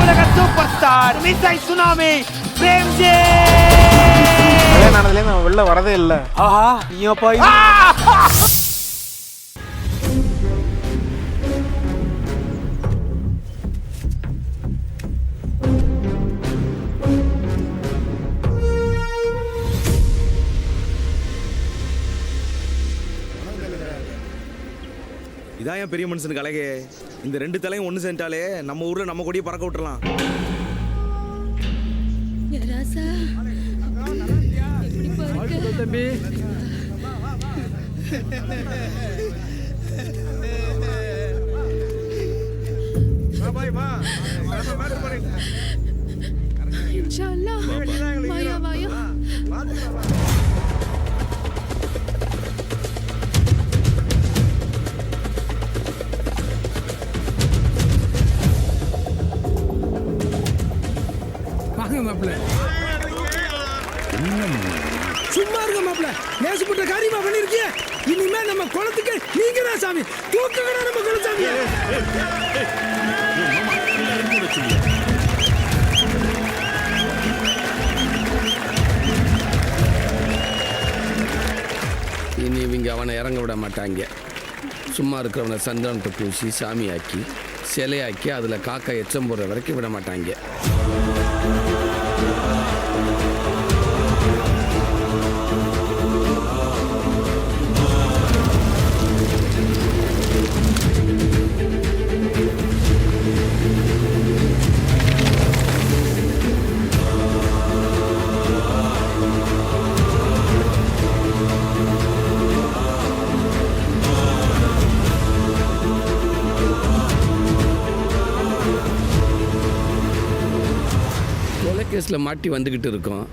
உலக super star மிஸ்ஸை tsunami Premji. கல்யாணம் நான் வெளில வரதே இல்லை. ஆஹா நீப்பா இதான் என் பெரிய மனுஷனுக்கு அழகே. இந்த ரெண்டு தலையும் ஒன்று சேர்ந்தாலே நம்ம ஊர்ல நம்ம கொடியை பறக்க விட்டுறலாம். தம்பி இன்ஷாஅல்லாஹ் வாயா வாயா. சும்மா இருக்க மாப்பிள்ள, நேசப்பட்ட காரியமா பண்ணிருக்கிய. இனிமே நம்ம குளத்துக்கு நீங்க தான் சாமி. தூக்குங்கடா நம்ம குலசாமியை. இனி இவங்க அவனை இறங்க விட மாட்டாங்க. சும்மா இருக்கிறவனை சந்தனத்தை பூசி சாமியாக்கி சிலையாக்கி அதில் காக்கா எச்சம் போடுற வரைக்கும் விட மாட்டாங்க. கேஸில் மாட்டி வந்துக்கிட்டு இருக்கோம்.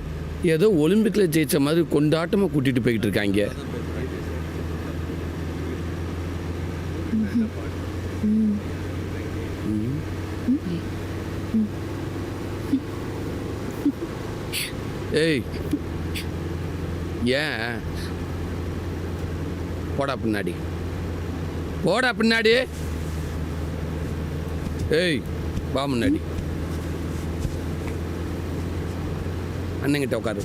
ஏதோ ஒலிம்பிக்கில் ஜெயிச்ச மாதிரி கொண்டாட்டமாக கூட்டிகிட்டு போய்கிட்டு இருக்காங்க. ஏய் ஏன் போடா பின்னாடி, போடா பின்னாடி. ஏய் வா முன்னாடி. அண்ணங்கிட்ட உட்காரு.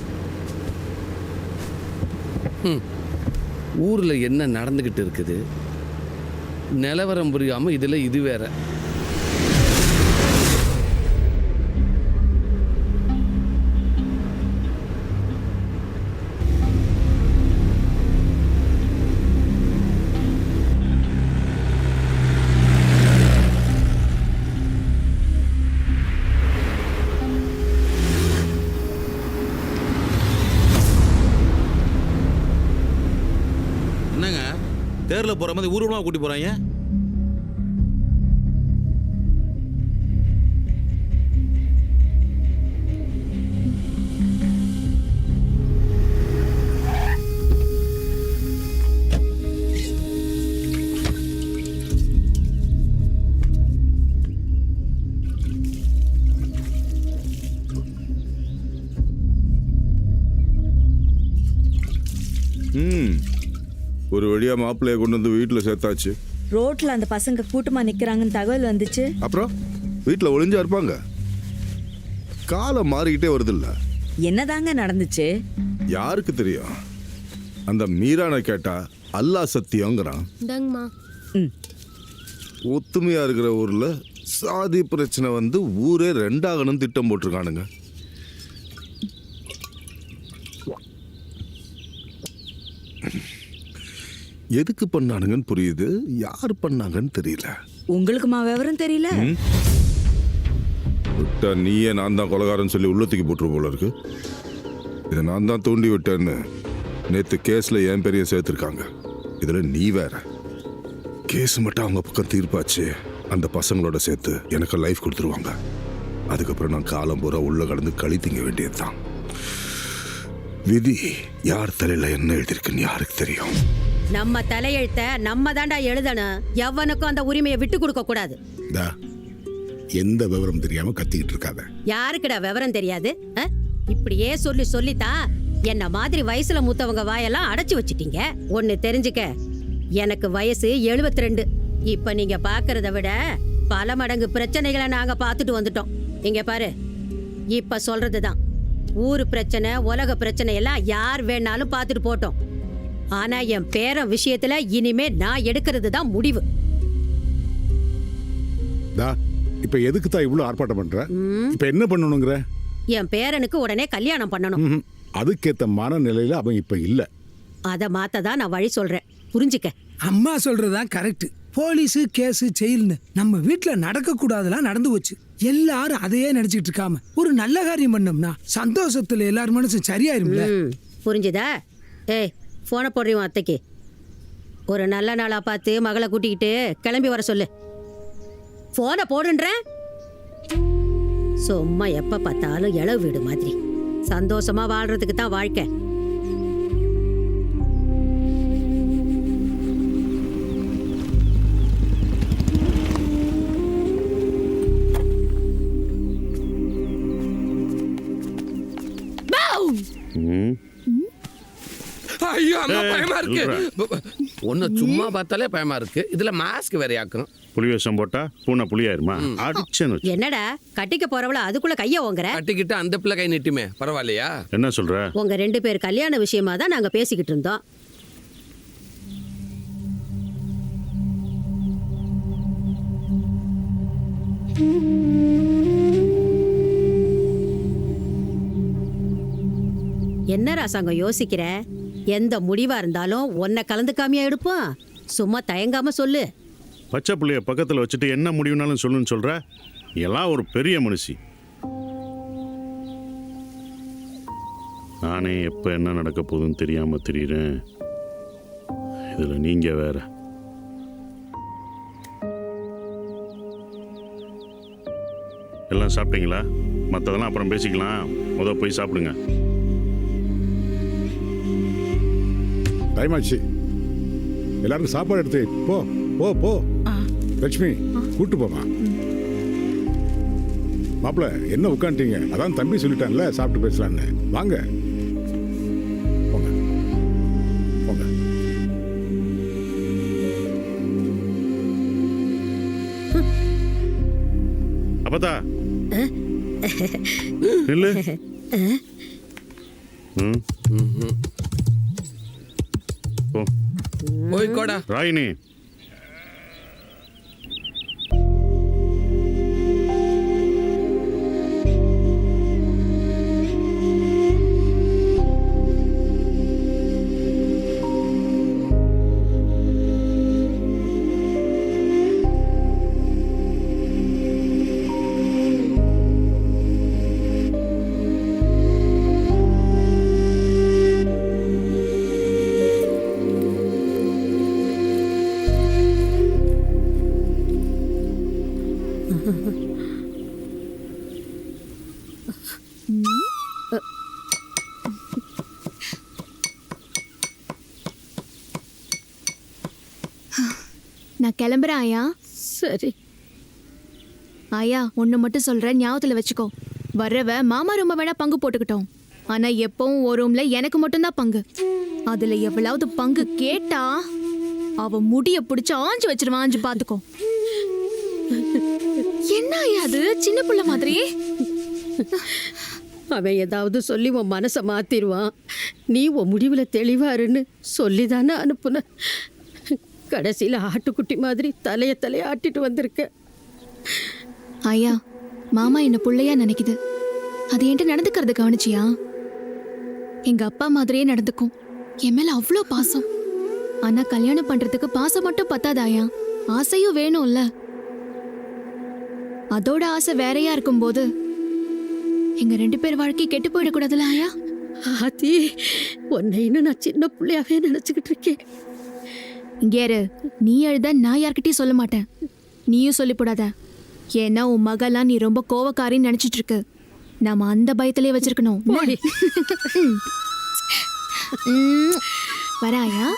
ஊரில் என்ன நடந்துக்கிட்டு இருக்குது நிலவரம் புரியாமல் இதில் இது வேற. தேர்ல போற மாதிரி ஊர்வலமா கூட்டி போறாங்க. ஒரு வழியா மாப்பிள்ளைய கொண்டு வந்து வீட்டுல சேர்த்தாச்சு. ரோட்ல அந்த பசங்க கூட்டமா நிக்கிறாங்கன்னு தகவல் வந்துச்சு. அப்புறம் வீட்டுல ஒளிஞ்சா இருப்பாங்க. காலம் மாறிக்கிட்டே வருது இல்ல. என்னதாங்க நடந்துச்சு யாருக்கு தெரியும். அந்த மீரான கேட்டா அல்லாஹ் சத்தியங்கிறான். ஒத்துமையா இருக்கிற ஊர்ல சாதி பிரச்சனை வந்து ஊரே ரெண்டாகணும் திட்டம் போட்டிருக்கானுங்க. எதுக்கு பண்ணானுங்கன்னு புரியுது, யார் பண்ணாங்கன்னு தெரியல. உங்களுக்குமா விவரம் தெரியல? விட்டா நீயே நான் தான் கொலகாரன்னு சொல்லி உள்ளத்துக்கு போட்டுரு போல இருக்கு. இதை நான் தான் தூண்டி விட்டேன்னு நேற்று கேஸ்ல என் பெரிய சேர்த்துருக்காங்க. இதுல நீ வேற. கேஸ் மட்டும் அவங்க பக்கம் தீர்ப்பாச்சு, அந்த பசங்களோட சேர்த்து எனக்கு லைஃப் கொடுத்துருவாங்க. அதுக்கப்புறம் நான் காலம் பூரா உள்ள கடந்து களி திங்க வேண்டியதுதான். விதி யார் தலையில என்ன எழுதிருக்குன்னு யாருக்கு தெரியும். நம்ம தலையெழுத்த நம்ம தாண்டா எழுதணும். எவனுக்கும் அந்த உரிமையை விட்டு கொடுக்க கூடாது. எந்த விவரம் தெரியாம கத்திக்கிட்டு இருக்காத. யாருக்குடா விவரம் தெரியாது? இப்படியே சொல்லி சொல்லித்தான் என்ன மாதிரி வயசுல மூத்தவங்க வாயெல்லாம் அடைச்சு வச்சிட்டீங்க. ஒன்னு தெரிஞ்சுக்க, எனக்கு வயசு 72. இப்ப நீங்க பாக்குறத விட பல மடங்கு பிரச்சனைகளை நாங்க பாத்துட்டு வந்துட்டோம். இங்க பாரு, இப்ப சொல்றதுதான். ஊரு பிரச்சனை, உலக பிரச்சனை எல்லாம் யார் வேணாலும் பார்த்துட்டு போட்டோம். ஆனா என் பேரன் விஷயத்துல இனிமே நான் எடுக்கிறது தான் முடிவு. இப்ப எதுக்கு தான் இவ்வளவு ஆர்ப்பாட்டம் பண்ற? இப்ப என்ன பண்ணணுங்கிற? என் பேரனுக்கு உடனே கல்யாணம் பண்ணணும். அதுக்கேத்த மனநிலையில அவன் இப்ப இல்ல. அத மாத்ததான் நான் வழி சொல்றேன், புரிஞ்சுக்க. அம்மா சொல்றதுதான் கரெக்ட். போலீஸு கேஸு ஜெயில்னு நம்ம வீட்டுல நடக்க கூடாதெல்லாம் நடந்து போச்சு. எல்லாரும் அதையே நினைச்சிட்டு இருக்காம ஒரு நல்ல காரியம் பண்ணோம்னா சந்தோஷத்துல எல்லாரும் மனசும் சரியாயிரும்ல. புரிஞ்சுதா? ஏய், போனை போடுறீங்க அத்தைக்கு. ஒரு நல்ல நாளா பார்த்து மகளை கூட்டிக்கிட்டு கிளம்பி வர சொல்லு. போனை போடுன்றேன். சும்மா எப்ப பார்த்தாலும் இளவு வீடு மாதிரி. சந்தோஷமா வாழ்றதுக்கு தான் வாழ்க்கை. ஐயோ அம்மா, பயமா இருக்கு. ஒன்னு சும்மா பார்த்தாலே பயமா இருக்கு, இதுல மாஸ்க் வேற யாக்கணும். புலி வேஷம் போட்டா பூனை புலியாயிருமா? அடிச்சேன்னு என்னடா கட்டிக்க போறவள அதுக்குள்ள கைய ஓங்குற? கட்டிக்கிட்டு அந்த பிள்ளை கை நீட்டுமே, பரவாயில்லையா? என்ன சொல்ற? உங்க 2 பேர் கல்யாண விஷயமா தான் நாங்க பேசிக்கிட்டு இருந்தோம். என்ன ராசாங்கம் யோசிக்கிற? எந்த முடிவா இருந்தாலும் உன்னை கலந்துக்காமையா எடுப்போம். சும்மா தயங்காம சொல்லு. பச்சை புள்ளைய பக்கத்துல வச்சுட்டு என்ன முடிவுனாலும் சொல்லுன்னு சொல்ற? எல்லாம் ஒரு பெரிய மனுஷி. நானே எப்ப என்ன நடக்க போகுதுன்னு தெரியாம தெரியுறேன். இதுல நீங்க வேற. எல்லாம் சாப்பிட்டீங்களா? மற்றதெல்லாம் அப்புறம் பேசிக்கலாம். போய் சாப்பிடுங்க. டைம் ஆச்சு. எல்லாருக்கும் சாப்பாடு எடுத்து போ போ போ. லட்சுமி கூட்டு போமா. மாப்பிள்ள என்ன உட்காந்துட்டீங்க? அதான் தம்பி சொல்லிட்டான்ல சாப்பிட்டு பேசலான்னு. வாங்க போங்க போங்க. அப்பதா நில்லு. போய்க்கோடா ராயினி. நான் கிளம்புறேன் ஆயா. சரி ஆயா, ஒன்று மட்டும் சொல்கிறேன், ஞாபகத்தில் வச்சுக்கோ. வர்றவ மாமா ரொம்ப வேணா பங்கு போட்டுக்கிட்டோம். ஆனால் எப்பவும் ஒரு ரூம்ல எனக்கு மட்டும்தான் பங்கு. அதில் எவ்வளவு பங்கு கேட்டா அவ முடிய பிடிச்சி ஆஞ்சு வச்சிருவான். ஆஞ்சு பார்த்துக்கோ. என்ன ஆயா அது சின்ன பிள்ளை மாதிரி? அவன் ஏதாவது சொல்லி உன் மனசை மாத்திடுவான். நீ உன் முடிவில் தெளிவாருன்னு சொல்லி தானே அனுப்புன. கடைசியில் ஆட்டுக்குட்டி மாதிரி தலைய ஆட்டிட்டு வந்திருக்க. ஆயா, மாமா என்ன பிள்ளையா நினைக்குது. அது என்கிட்ட நடந்துக்கிறது கவனிச்சியா? எங்க அப்பா மாதிரியே நடந்துக்கும். என் மேல அவ்வளோ பாசம். ஆனா கல்யாணம் பண்றதுக்கு பாசம் மட்டும் பத்தாதாயா, ஆசையும் வேணும்ல. அதோட ஆசை வேறையா இருக்கும்போது எங்க 2 பேர் வாழ்க்கை கெட்டு போயிடக்கூடாதுல்ல ஆயா? ஆத்தி, உன்னை இன்னும் நான் சின்ன பிள்ளையாவே நினைச்சுக்கிட்டு இருக்கேன். இங்கே இரு, நீ அழுத நான் யார்கிட்டயும் சொல்ல மாட்டேன். நீயும் சொல்லி போடாத. ஏன்னா உன் மகளாம் நீ ரொம்ப கோவக்காரின்னு நினைச்சிட்டு இருக்கு. நாம அந்த பயத்திலே வச்சிருக்கணும். வராயா?